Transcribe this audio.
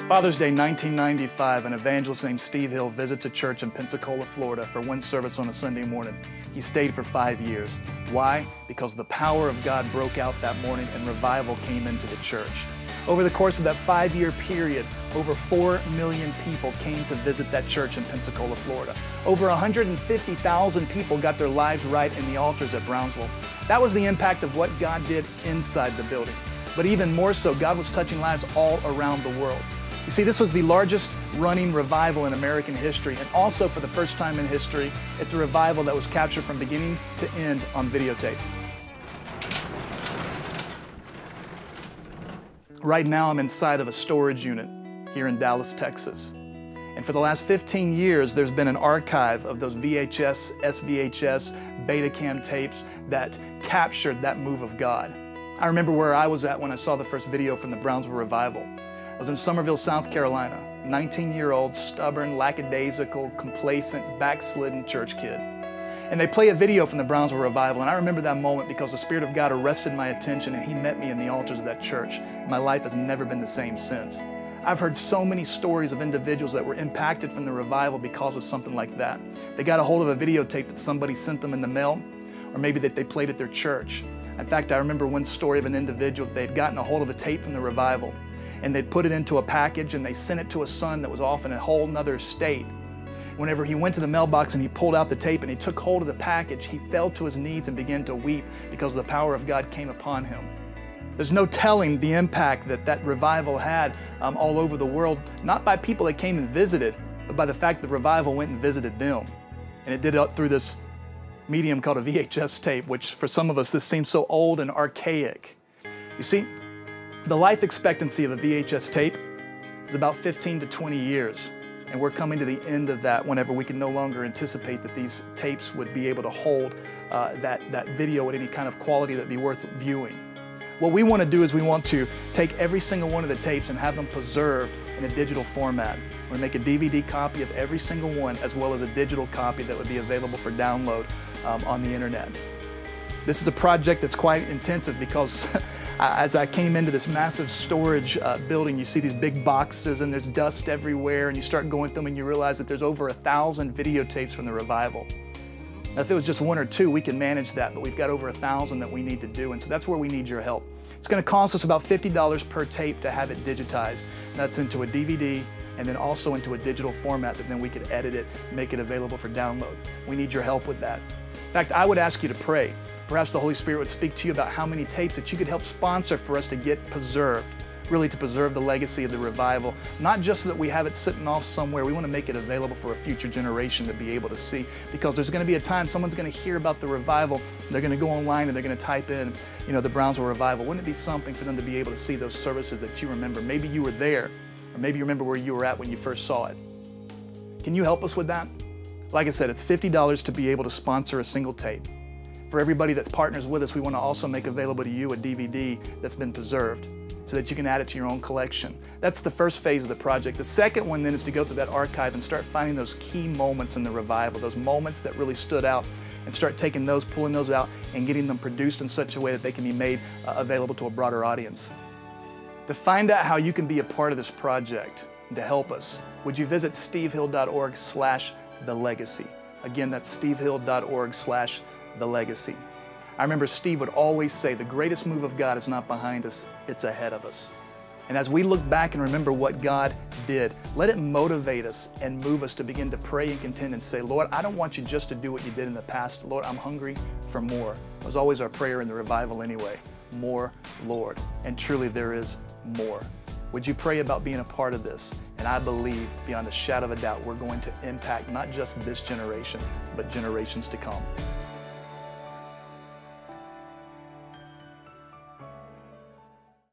Father's Day 1995, an evangelist named Steve Hill visits a church in Pensacola, Florida for one service on a Sunday morning. He stayed for 5 years. Why? Because the power of God broke out that morning and revival came into the church. Over the course of that 5-year period, over 4 million people came to visit that church in Pensacola, Florida. Over 150,000 people got their lives right in the altars at Brownsville. That was the impact of what God did inside the building. But even more so, God was touching lives all around the world. You see, this was the largest running revival in American history, and also for the first time in history, it's a revival that was captured from beginning to end on videotape. Right now, I'm inside of a storage unit here in Dallas, Texas. And for the last 15 years, there's been an archive of those VHS, SVHS, Betacam tapes that captured that move of God. I remember where I was at when I saw the first video from the Brownsville revival. I was in Summerville, South Carolina, 19-year-old, stubborn, lackadaisical, complacent, backslidden church kid. And they play a video from the Brownsville revival, and I remember that moment because the Spirit of God arrested my attention and He met me in the altars of that church. My life has never been the same since. I've heard so many stories of individuals that were impacted from the revival because of something like that. They got a hold of a videotape that somebody sent them in the mail, or maybe that they played at their church. In fact, I remember one story of an individual, they'd gotten a hold of a tape from the revival, and they'd put it into a package and they sent it to a son that was off in a whole nother state. Whenever he went to the mailbox and he pulled out the tape and he took hold of the package, he fell to his knees and began to weep because the power of God came upon him. There's no telling the impact that that revival had all over the world, not by people that came and visited, but by the fact the revival went and visited them. And it did it through this medium called a VHS tape, which for some of us, this seems so old and archaic. You see, the life expectancy of a VHS tape is about 15 to 20 years. And we're coming to the end of that whenever we can no longer anticipate that these tapes would be able to hold that video at any kind of quality that would be worth viewing. What we want to do is we want to take every single one of the tapes and have them preserved in a digital format. We're going to make a DVD copy of every single one, as well as a digital copy that would be available for download on the internet. This is a project that's quite intensive because as I came into this massive storage building, you see these big boxes and there's dust everywhere, and you start going through them and you realize that there's over 1,000 videotapes from the revival. Now, if it was just 1 or 2, we can manage that, but we've got over 1,000 that we need to do, and so that's where we need your help. It's going to cost us about $50 per tape to have it digitized. That's into a DVD and then also into a digital format that then we could edit it, make it available for download. We need your help with that. In fact, I would ask you to pray. Perhaps the Holy Spirit would speak to you about how many tapes that you could help sponsor for us to get preserved, really to preserve the legacy of the revival, not just so that we have it sitting off somewhere. We want to make it available for a future generation to be able to see, because there's going to be a time someone's going to hear about the revival, they're going to go online and they're going to type in, the Brownsville revival. Wouldn't it be something for them to be able to see those services that you remember? Maybe you were there, or maybe you remember where you were at when you first saw it. Can you help us with that? Like I said, it's $50 to be able to sponsor a single tape. For everybody that's partners with us, we want to also make available to you a DVD that's been preserved so that you can add it to your own collection. That's the first phase of the project. The second one then is to go through that archive and start finding those key moments in the revival, those moments that really stood out, and start taking those, pulling those out, and getting them produced in such a way that they can be made available to a broader audience. To find out how you can be a part of this project and to help us, would you visit stevehill.org/thelegacy. Again, that's stevehill.org/thelegacy. I remember Steve would always say, the greatest move of God is not behind us, it's ahead of us. And as we look back and remember what God did, let it motivate us and move us to begin to pray and contend and say, Lord, I don't want you just to do what you did in the past. Lord, I'm hungry for more. It was always our prayer in the revival anyway. More, Lord. And truly there is more. Would you pray about being a part of this? And I believe, beyond a shadow of a doubt, we're going to impact not just this generation, but generations to come.